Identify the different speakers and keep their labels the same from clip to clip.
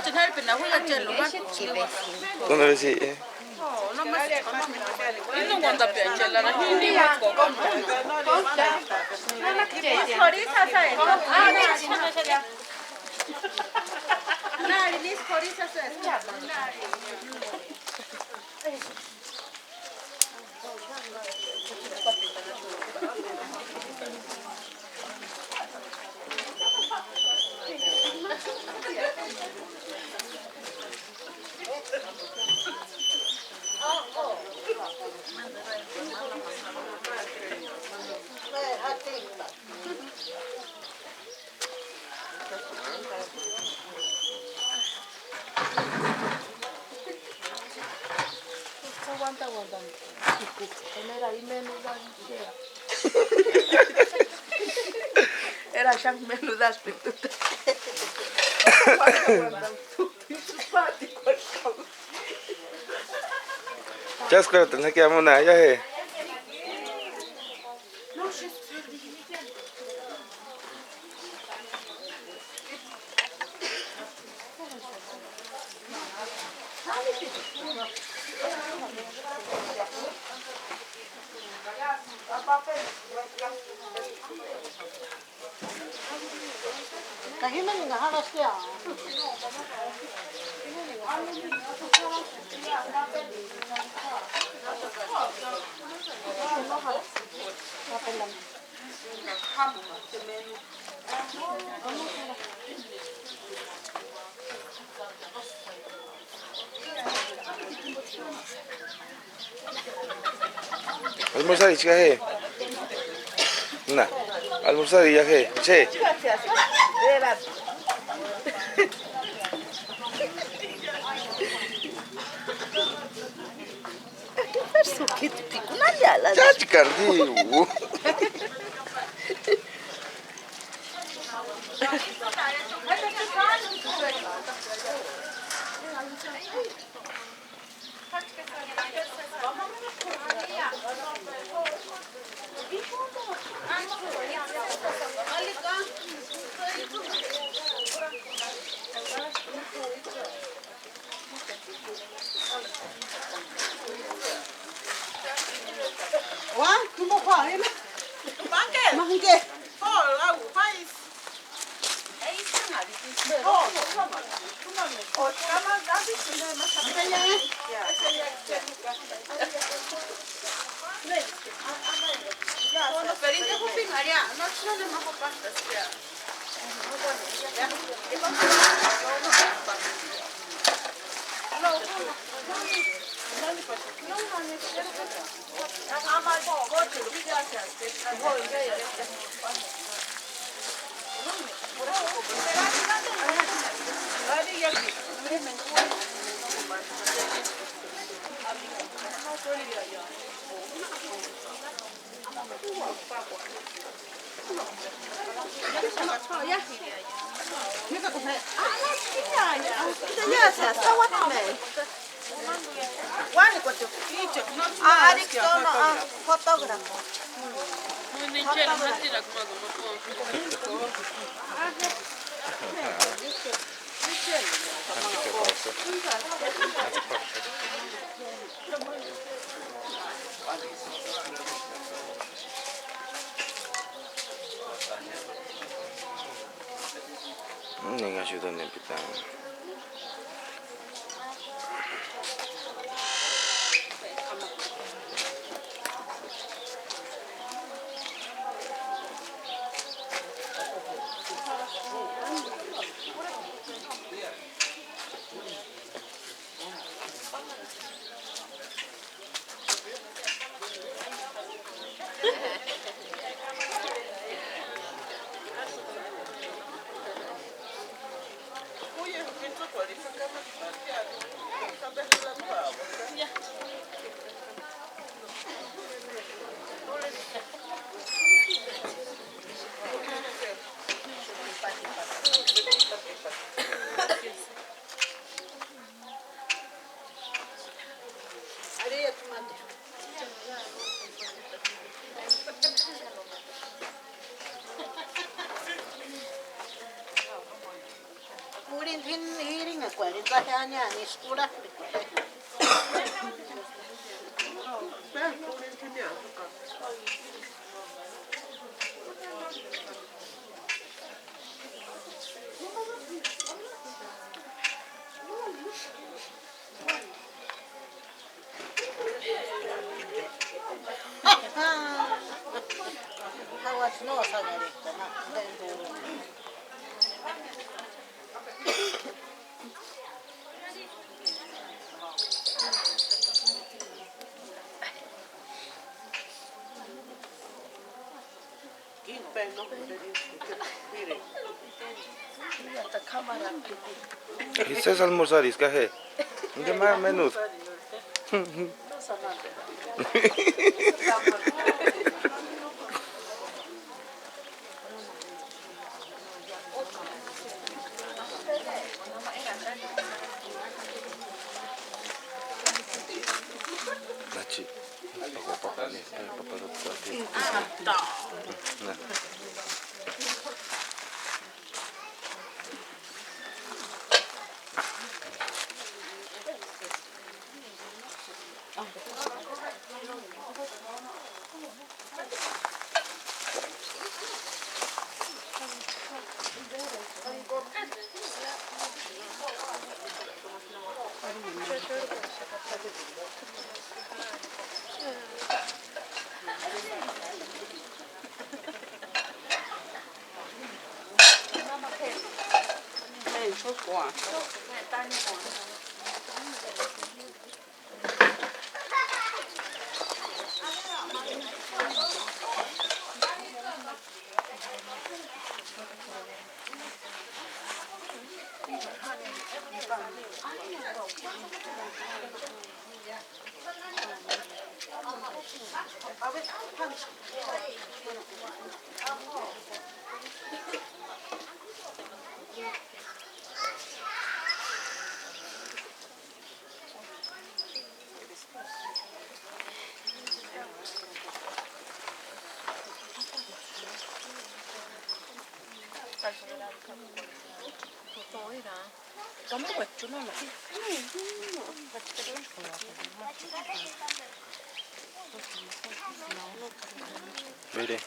Speaker 1: 좀 헬프나 후야 젤로 막
Speaker 2: 오늘 시
Speaker 1: no más 있는 건다 뼈젤라나 hindi 먹고
Speaker 3: Hori sasae. Ah, ne, chana.
Speaker 1: 나 리스 거리 샀어요.
Speaker 3: Era shank menudas pituta.
Speaker 2: 자, 스크래튼 할게 아무나 야 해.
Speaker 1: 나 희망이가 하나씩이야.
Speaker 2: Almorzar y chica he. Nah, almorzar y ya he. Che.
Speaker 3: Verso que tu pico na yala.
Speaker 2: 자, chicardi.
Speaker 1: 와, 그거 봐.
Speaker 4: 빵개.
Speaker 1: 망게.
Speaker 4: 헐, 파이스. 까만 나비스네, no, pero ¿y qué opinaría? No, no le más pastas, ya.
Speaker 3: Ya se sawatme.
Speaker 4: Wani kwa tukicho,
Speaker 3: Ah, adik sono fotógrafo.
Speaker 1: Muy chelo, no tira como
Speaker 2: Nenga ayudando en pitán. Quizás almorzar, es que ¿qué más menú? Nachi, papá nih, papá nah. Mire.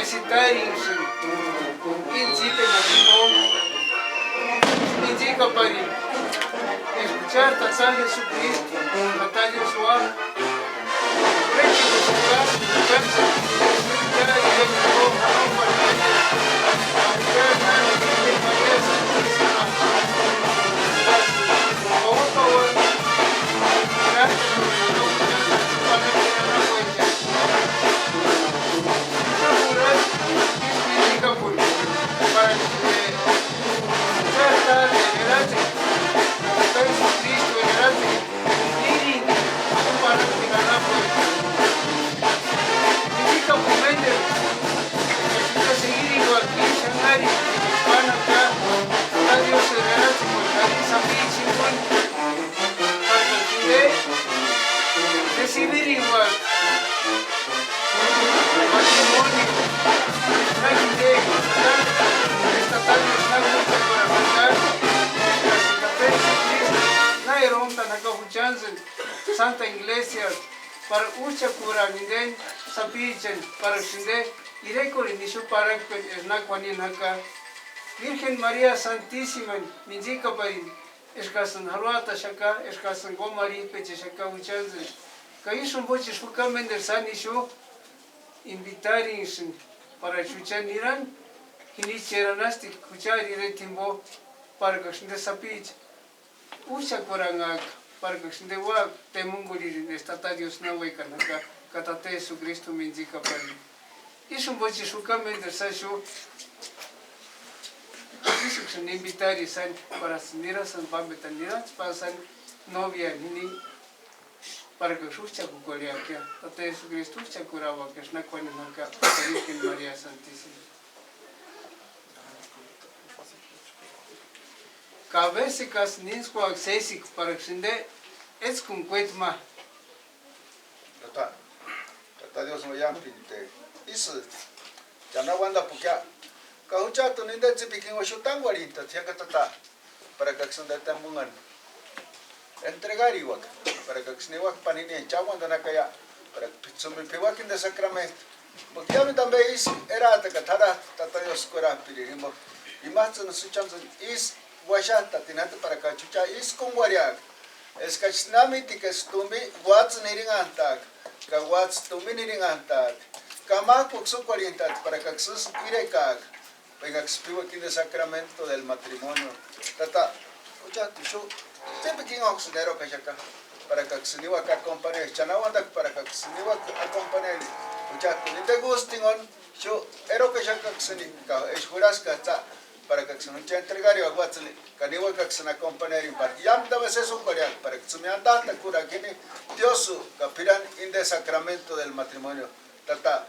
Speaker 5: necesitarían indica para escuchar Tatán Jesucristo, Tatán Yeshua, recibir igual matrimonio, una idea estatal para mandar na eronta na kahuchansen Santa Iglesia para ucha cura minden sapichen para shinde irekoli nishu para na kwani naka Virgen María Santísima minjika parin escasan haruata shaka escasan gomari peche shaka uchansen Kaishun bochi shukamen del sanisho invitarinsin para chuchan iran hini cheranasti kuchari retimbo para kashinde sapich ucha korangak para kashinde wa temunguri estatadios na wekanaka katate Jesucristo minjika pari ishun bochi shukamen del sasho ishun invitari san para sinira san pambetanira pasan novia hini para que escucha cucolia que hasta Jesucristo escucha curaba que es na cuando nunca Virgen María Santísima. Cabecicas ninsco accesic para que sinde es con cuetma.
Speaker 6: Tata Dios me llama pinte. Isso ya no anda porque cahucha tu ninda zipikin wa shutang walita tiaka tata para que sinde tambungan. Entregar igual para que se niwak panini en chawan dana kaya para que se me piwakin de sacramento porque ya me también era ata katada tata Dios kura piririmo y más no suchamson is washata tinante para que chucha is con wariak es que nami tikas tumbi wats niringantak ka wats tumbi niringantak kamak pukso kwalintat para que sus irekak para que se piwakin de sacramento del matrimonio tata ucha tu siempre quien oxidero que acá para que se niwa que acompañe chanawanda para que se niwa acompañe mucha ni te gustingon yo ero que acá se ni ka es juras que está para que se no te entregar yo guatsli que niwa que se acompañe para yam da veces eso para que se me anda ta cura que ni Dios que piran en el sacramento del matrimonio tata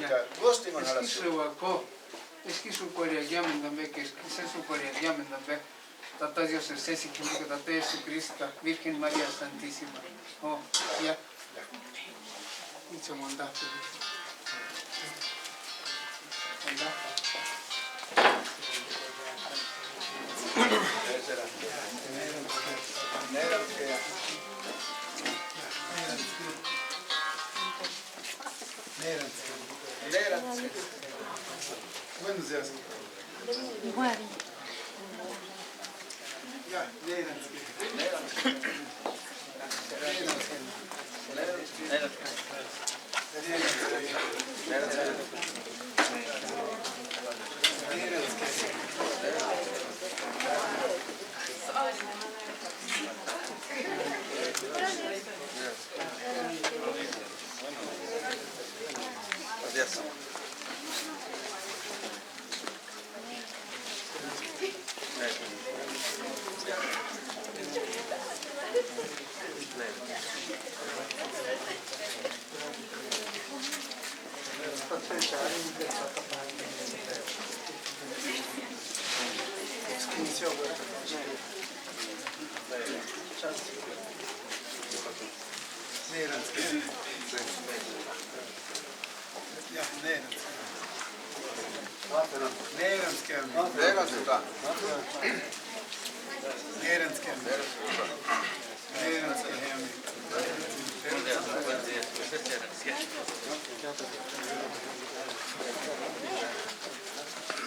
Speaker 6: ya gustingon a la
Speaker 5: es que su corea llaman también que es que su corea llaman también Tata Dios es ese que Tata Jesucristo, Virgen María Santísima. Oh, ya. Mucho mandato.
Speaker 6: Buenos días. Ya,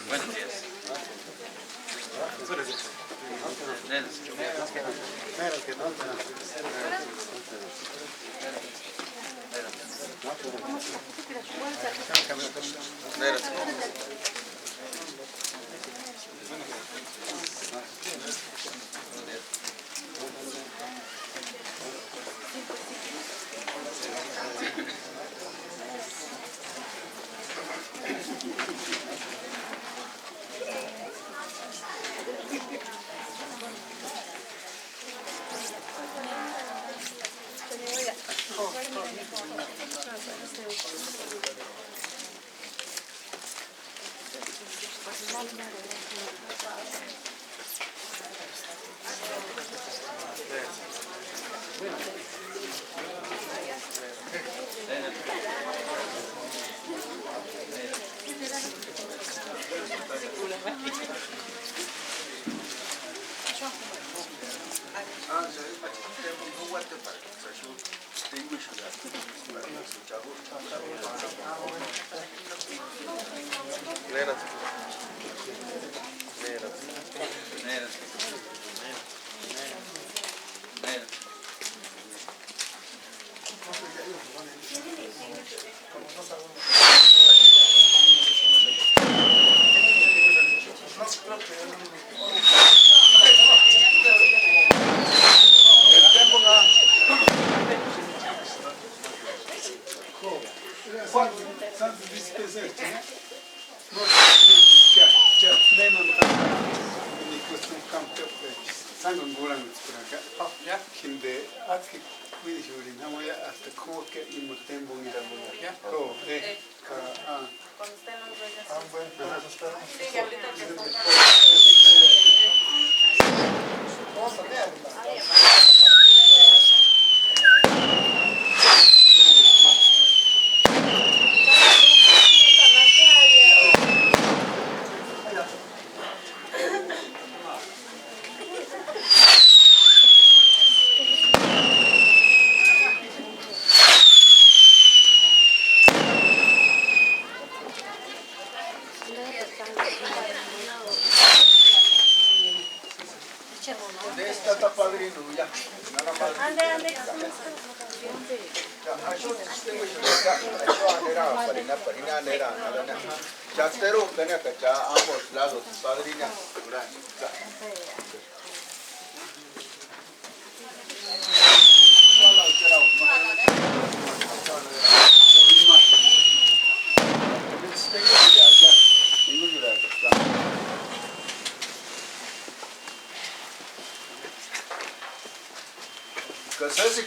Speaker 7: Buenos días.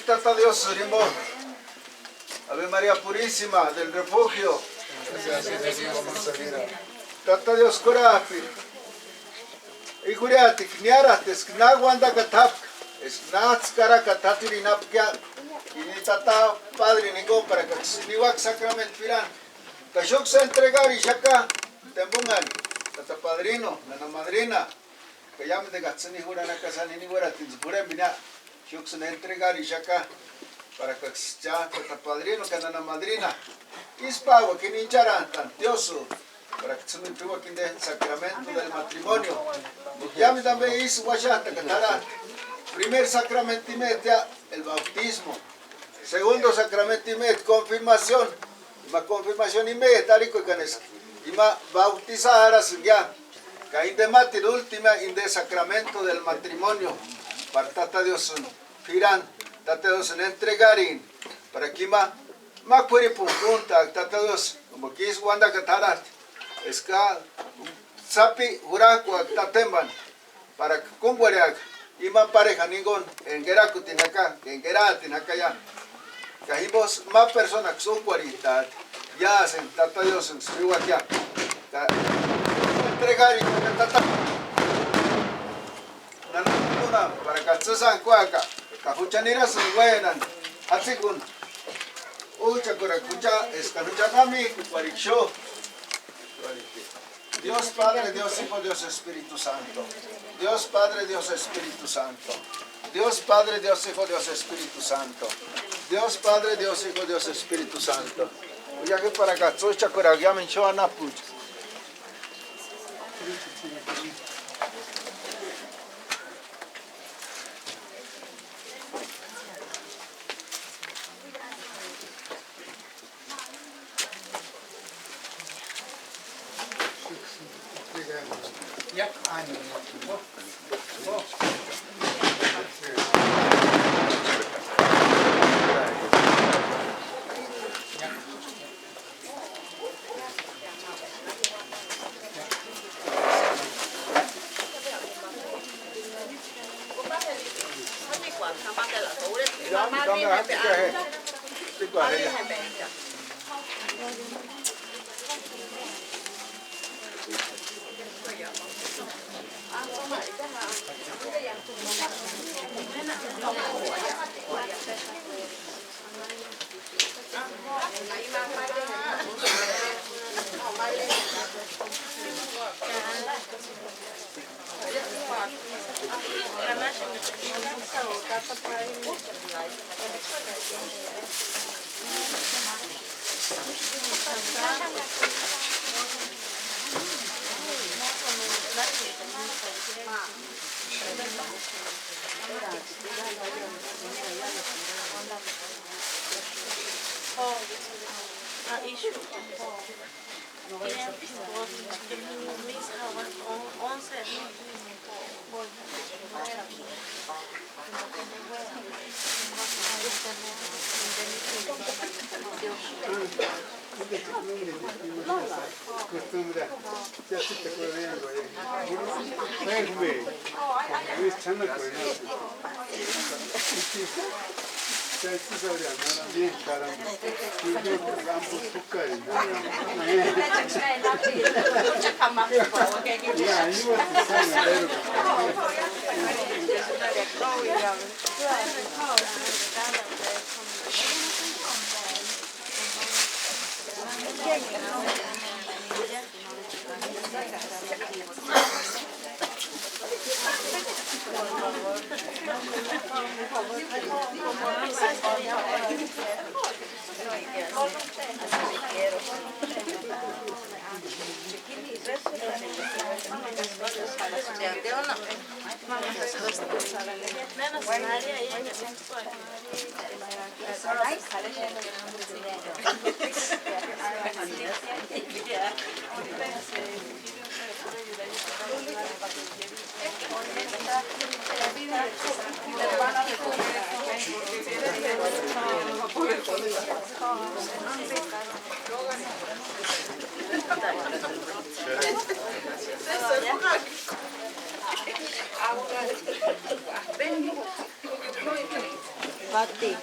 Speaker 6: Tata Dios, Ave María Purísima del Refugio. Tata Dios, Corapi. Y Curiati, Kniarates, Knagwanda Katap, Snatskara Katati Napkia, y Tata Padre Nigo para que Niwak Sacrament Piran. Kashuk se entregar y Shaka, Tembungan, Tata Padrino, Nana Madrina, que llame de Gatsani Hurana Casani Waratin, Puremina. Shuk se entregar y Shaka, para que ya Tata Padrino, que Nana Madrina, Ispawa, que ni Charantan, Tioso. Para que se me tuvo aquí el sacramento del matrimonio. Ya me también hizo guachata, cantará. Primer sacramento y media, el bautismo. Segundo sacramento y media, confirmación. Y más confirmación y media, tal y como es. Y más bautizar ya. Que ahí de mate, el último, y de sacramento del matrimonio. Para Tata Dios, Firan, Tata Dios, entregarín. Para que más puede punta, Tata Dios, como que es Wanda Catarat. Es que sapi huraku tatemban para kumbuariak iman pareja ningún en geraku tinaka en gerati nakaya kahibos más personas que son 40 ya hacen tata Dios en su aquí entregar y tata nana para que se san cuaca cajuchanira se buenan así con ucha curacucha es canucha kami cuaricho. Dios Padre, Dios Hijo, Dios Espíritu Santo. Dios Padre, Dios Espíritu Santo. Dios Padre, Dios Hijo, Dios Espíritu Santo. Dios Padre, Dios Hijo, Dios Espíritu Santo. Ya que para acá, soy chacora, ya me echó a Napuch.
Speaker 5: Ya.
Speaker 6: Mamá viene a ver.
Speaker 5: Costumbre. Ya se te puede ver. Güey. Es chana con Ya esto sobre andar bien, caramba. Y yo campo azúcar. Ya, ahí va a estar
Speaker 3: Bati.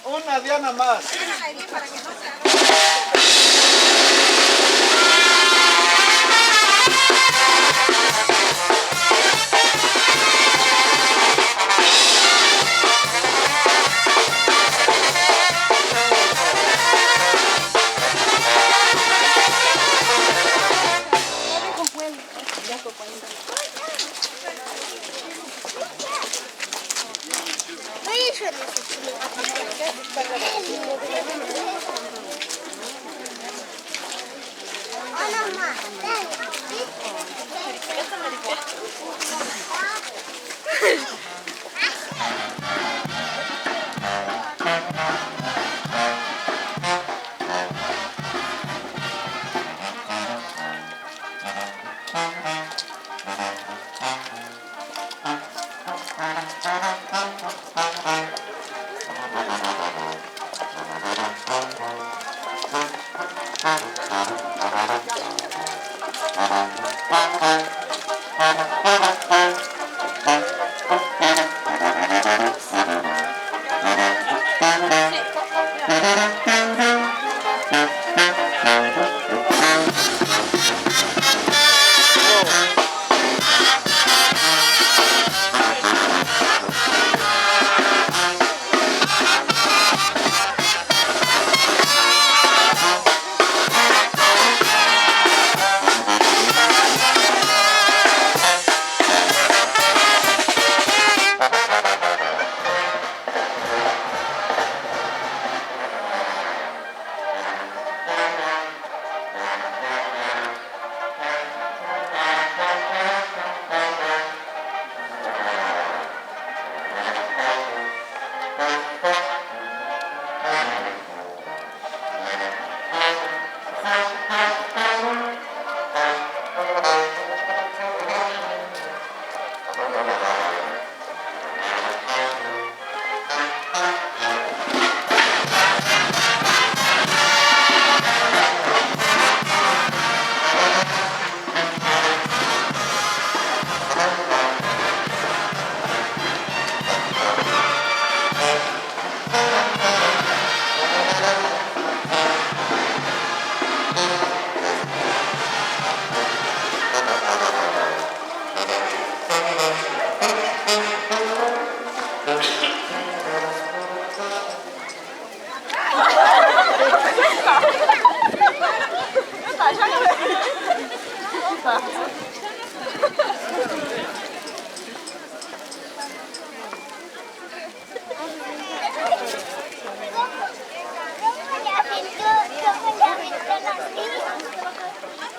Speaker 6: Una Diana más.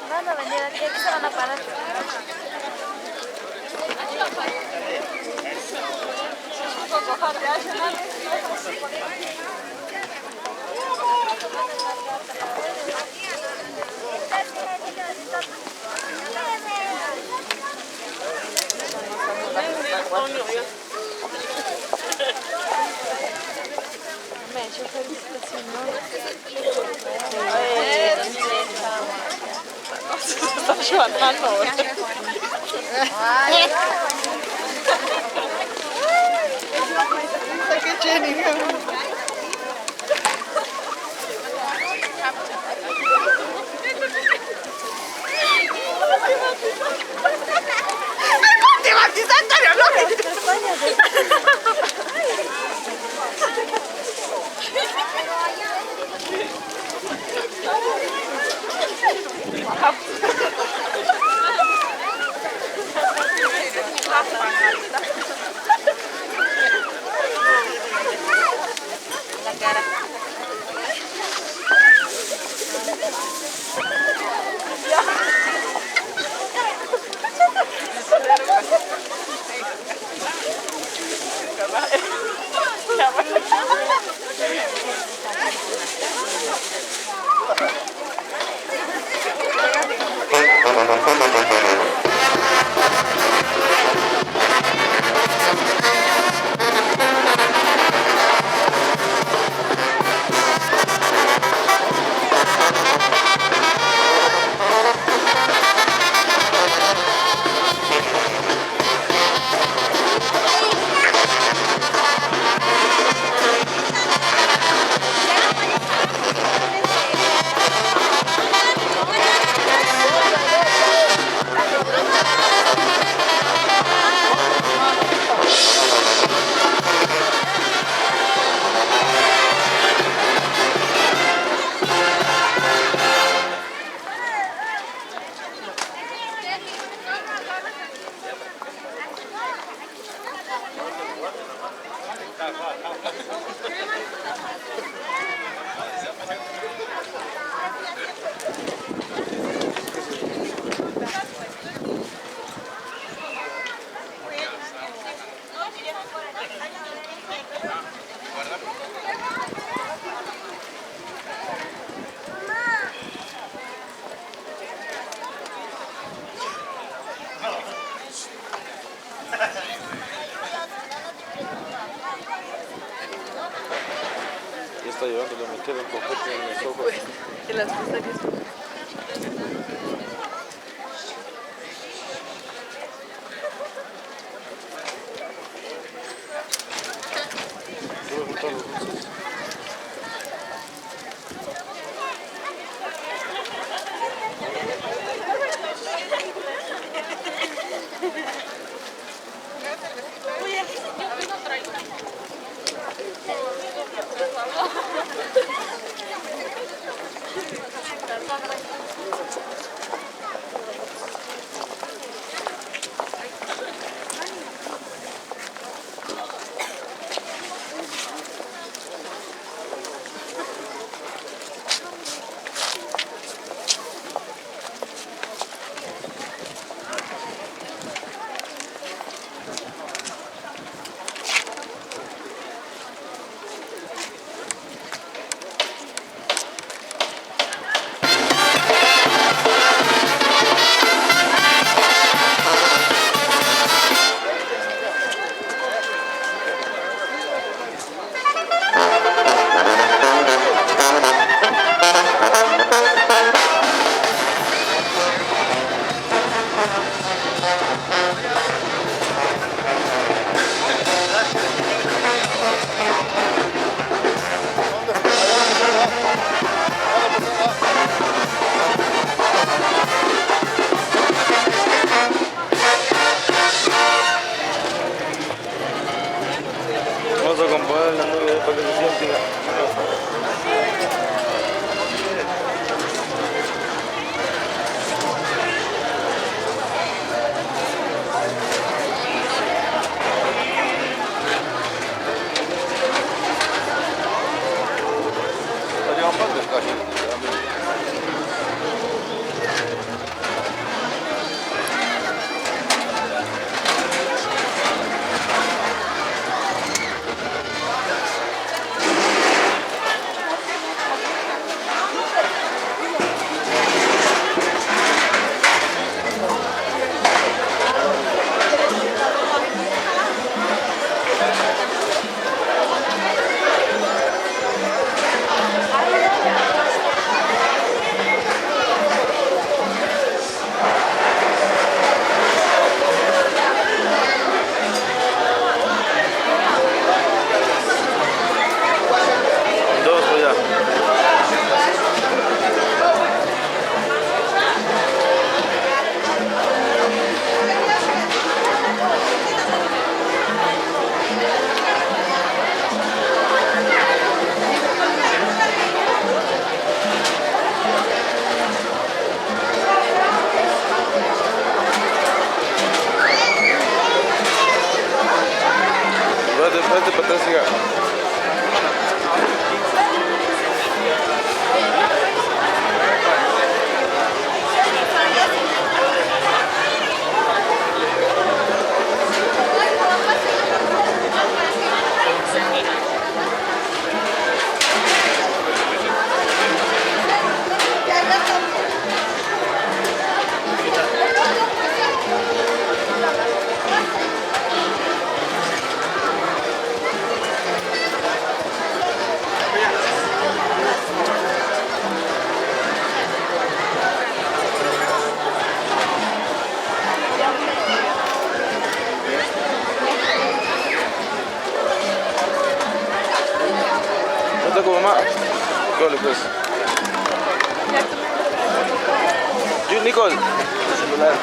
Speaker 3: Van a venir aquí, aquí se van a parar.
Speaker 2: Ya está llevándole, me queda un poquito en los ojos.
Speaker 1: Y las cosas que
Speaker 2: Quiero juntar los dulces. Vamos a acompañar la nube para que se sienta. Dos, pues ya. Vete para atrás, siga. ¿No está con mamá? Nicole, pues. Yo, Nicole. Celular.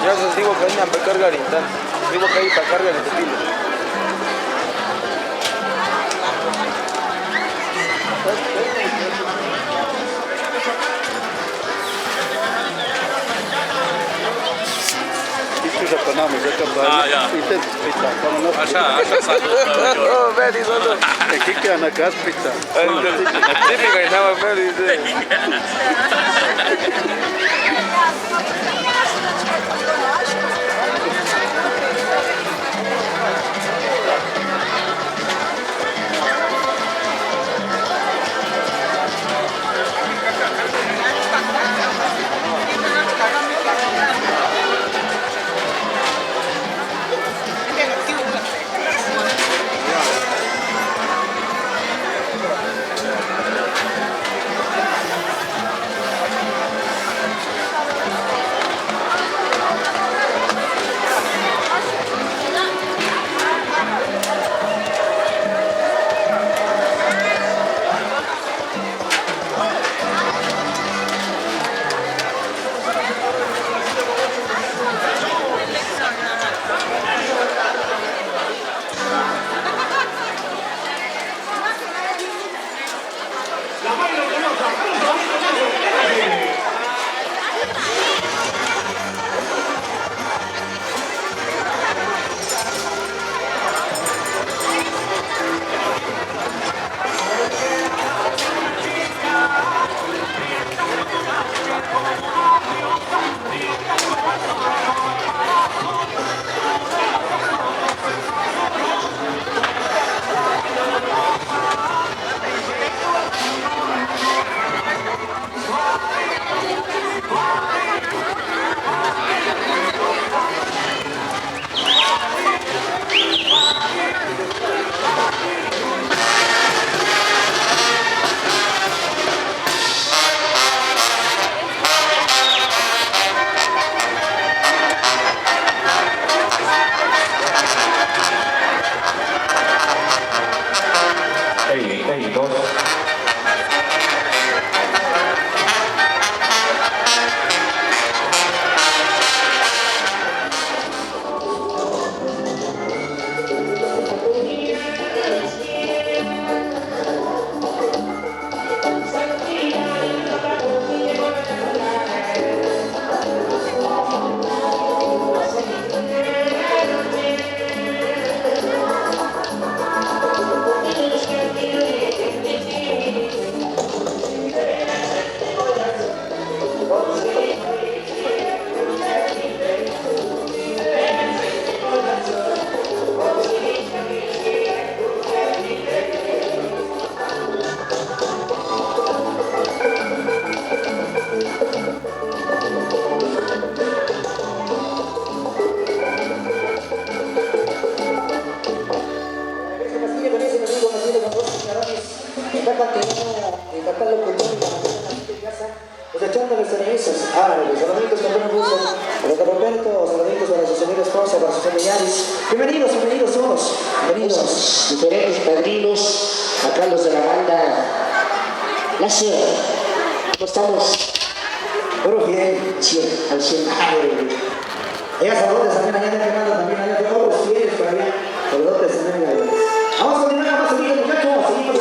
Speaker 2: Ya se digo que hay para cargar intan. Digo que hay para cargar el pilo.
Speaker 5: bisa panamos acá para intento pizza para no
Speaker 7: Asha salud.
Speaker 2: Oh, very good.
Speaker 5: aquí que ana gas pizza
Speaker 2: Típico que estaba very good.
Speaker 8: Echándole cenizas a los saladitos con buen gusto, a los de Roberto, saladitos para su señora esposa, para sus familiares. Bienvenidos, bienvenidos todos, bienvenidos.
Speaker 9: Diferentes padrinos, acá los de la banda Láser. ¿Cómo estamos?
Speaker 8: Bueno, bien,
Speaker 9: Al 100.
Speaker 8: Ellas saludos también allá de Fernando, también allá de todos los fieles para allá. Saludos también. Vamos a continuar, vamos a seguir, muchachos, seguimos.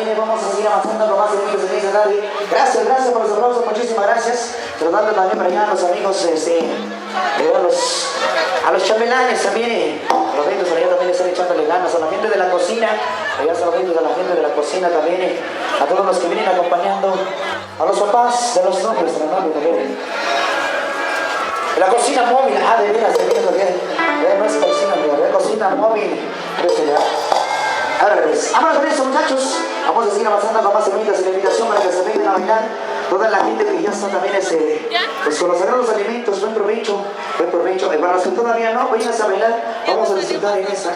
Speaker 8: viene, vamos a seguir avanzando con más amigos de esta tarde. Gracias, gracias por los aplausos, muchísimas gracias. Saludando también para allá a los amigos, a los chambelanes también, los ventos allá también están echándole ganas, a la gente de la cocina, allá saluditos a la gente de la cocina también, a todos los que vienen acompañando, a los papás de los novios, de la novia también. La cocina móvil, de veras, no es cocina, es cocina móvil. Ahora ves, vámonos con eso, muchachos. Vamos a seguir avanzando con más semillas y la invitación para que se vengan a bailar. Toda la gente que ya está también pues con los sagrados alimentos, buen provecho, buen provecho. Para los que todavía no, vayan a bailar, vamos a disfrutar en esta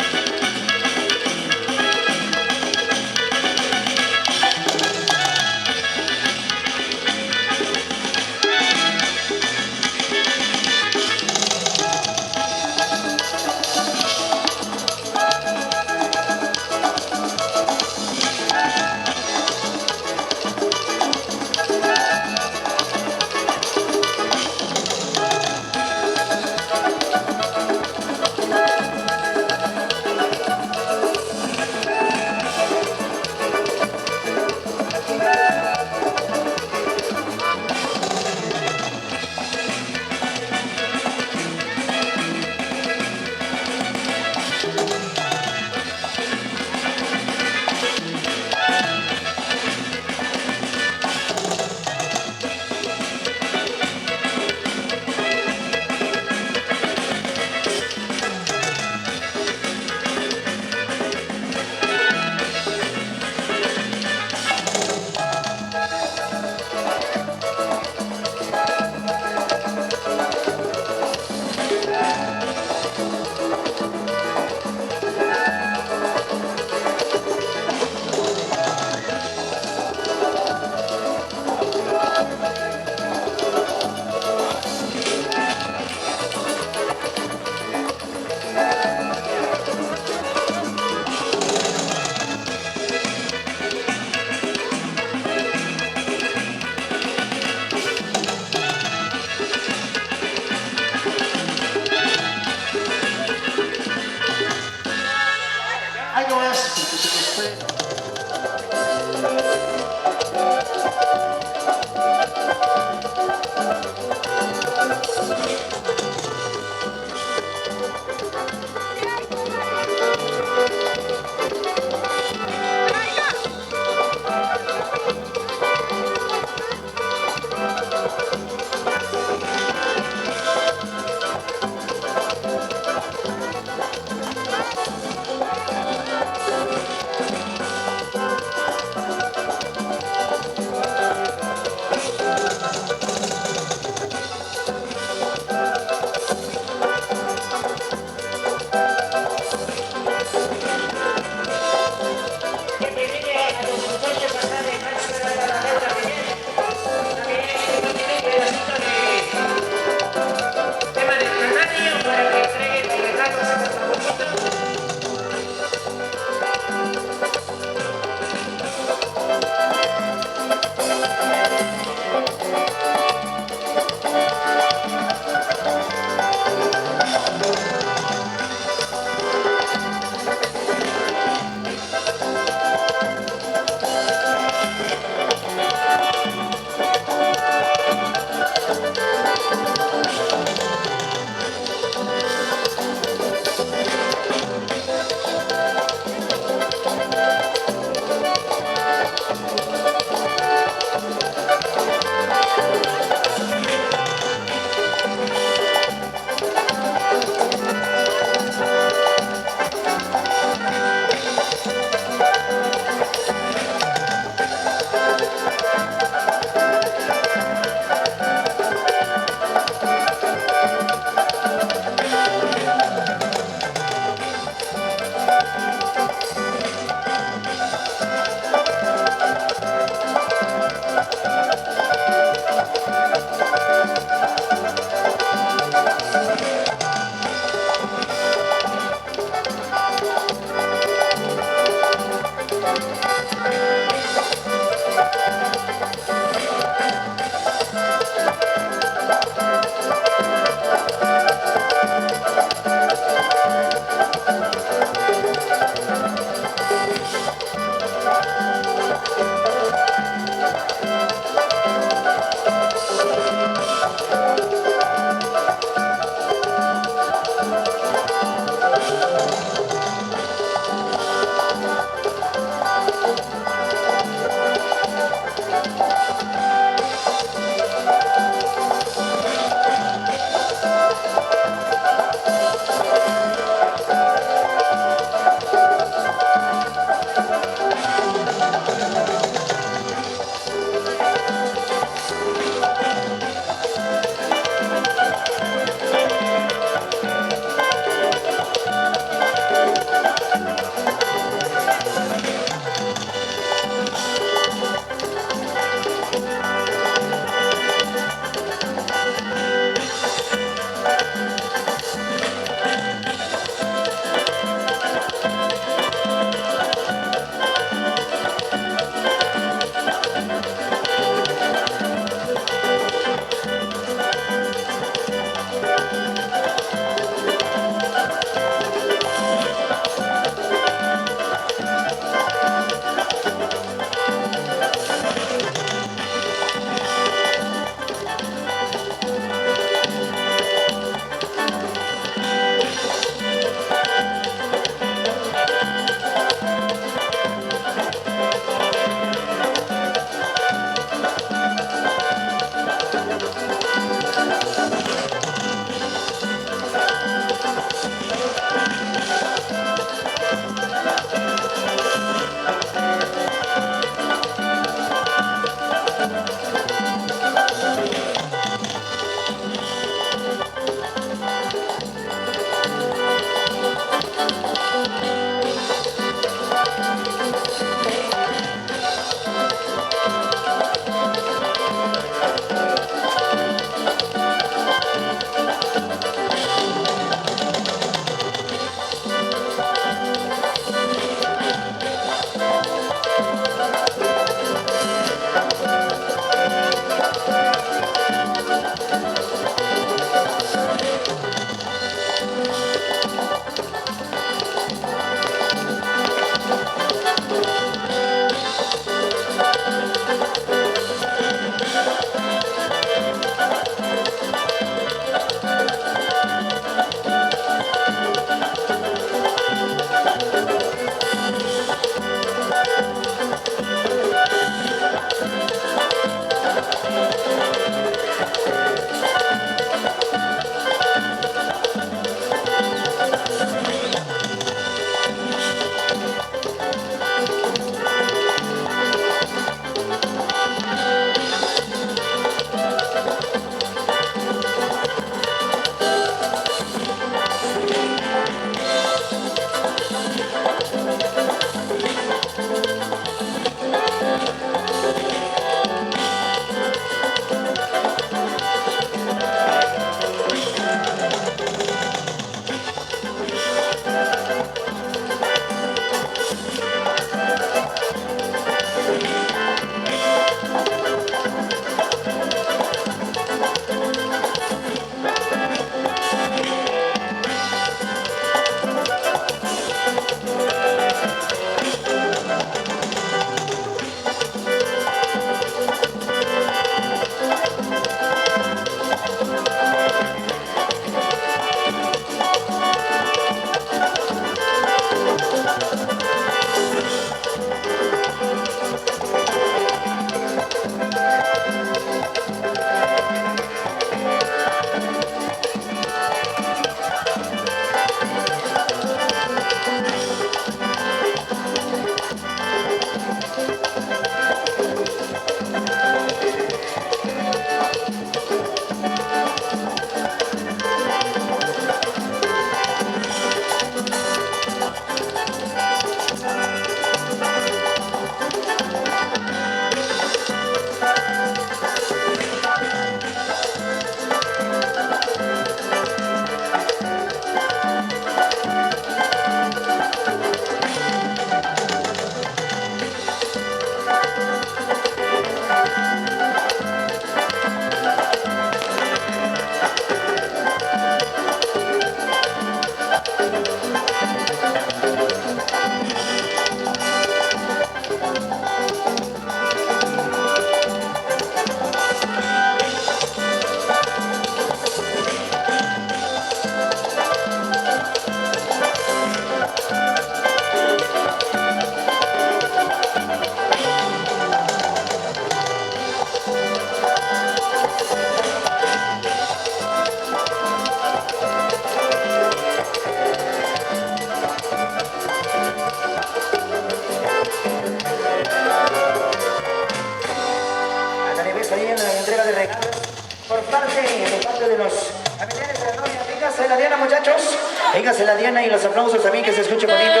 Speaker 8: parte de los familiares de la novia. Véngase la Diana, muchachos. Véngase la Diana y los aplausos también, que se escuche bonito.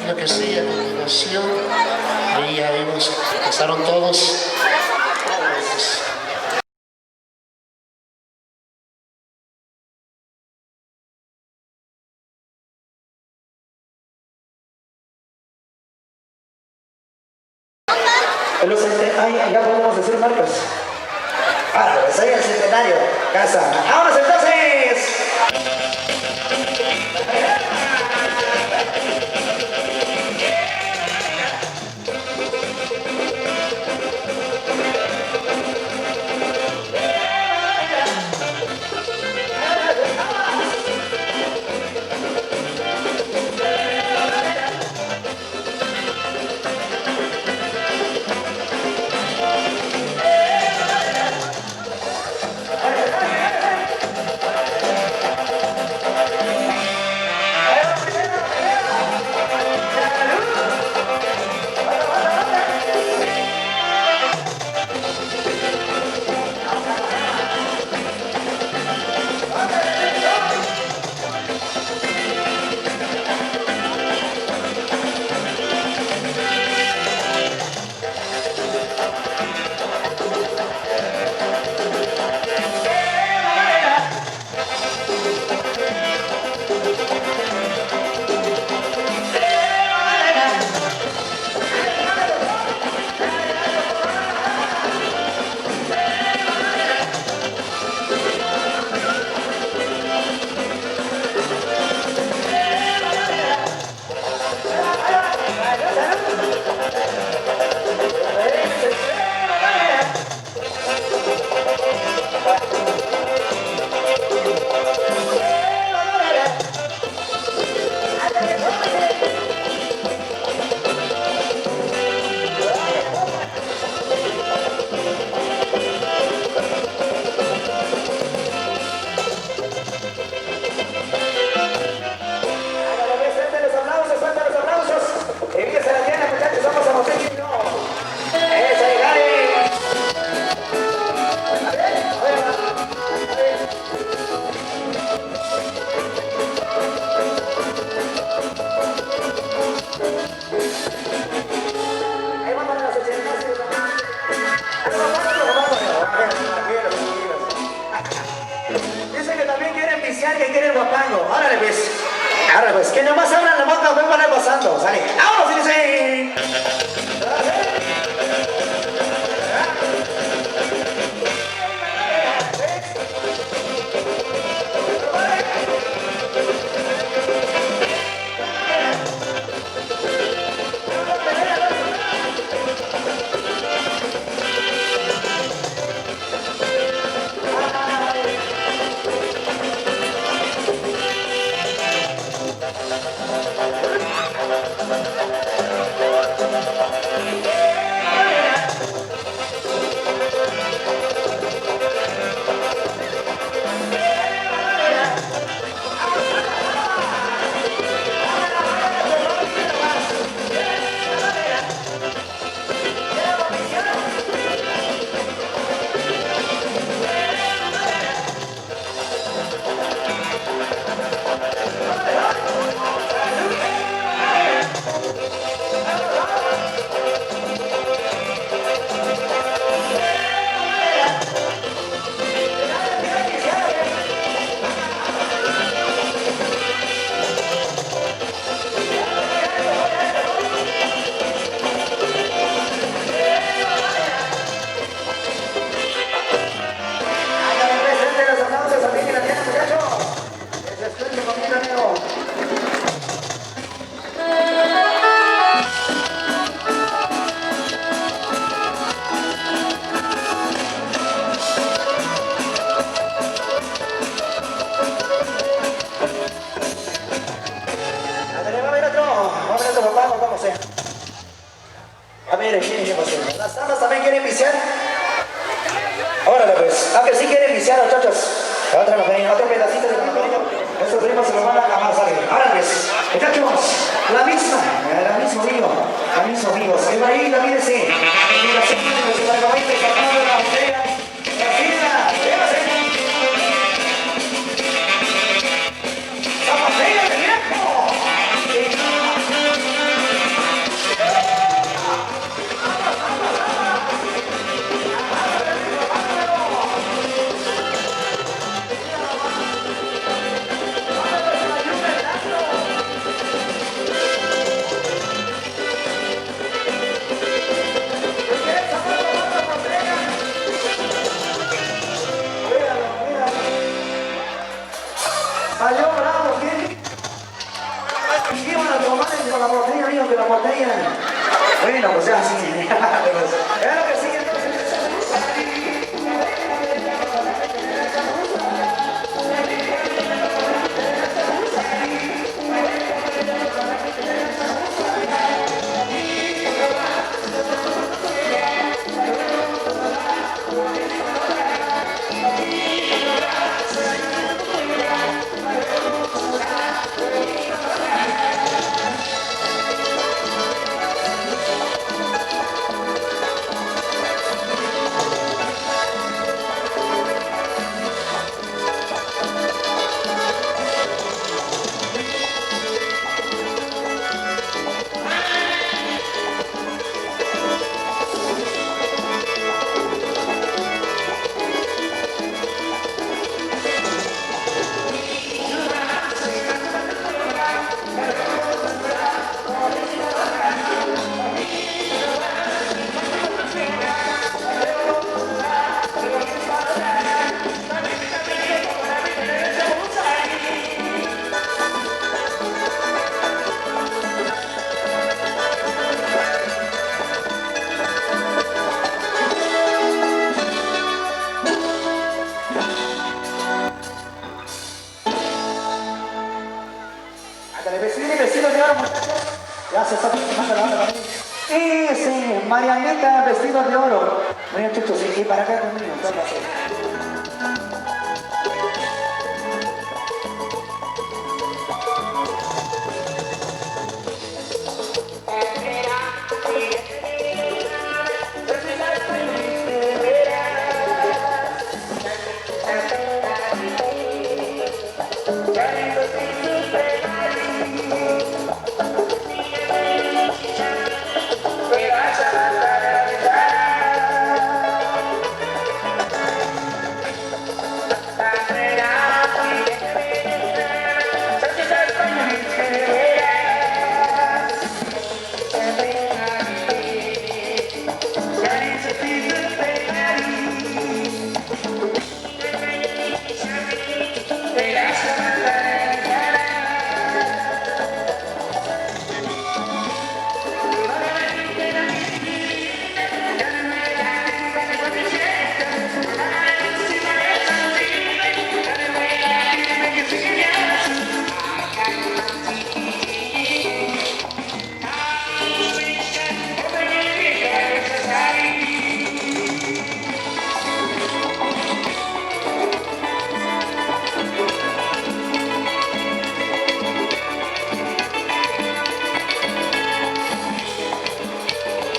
Speaker 9: Lo que sí, a continuación, ahí ya vimos, pasaron todos.
Speaker 8: Ya podemos decir marcas. Pues ahí el centenario. Casa. ¡Vámonos entonces! Que quiere el guapango. Órale pues, que nomás abran la boca, voy a ir pasando. Sale, vámonos, dice. A ver, ¿qué pasó? ¿Las damas también quieren viciar? Órale pues, aunque sí quieren iniciar muchachos. Otro pedacito de la macarena. Estos ritmos se los van a amasar. Ahora pues, muchachos, la misma amigo, amigos. El baile, mírese. Salió bravo, ¿qué? Iban a tomar con la botella, amigo, que la botella. Bueno, pues ya sí. Es lo que sigue entonces. Vestido de oro, muchachos. Ya se está tomando la onda también. Sí, Marianita, vestido de oro. Muy chuchos, y para acá conmigo, entonces.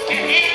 Speaker 3: Yeah.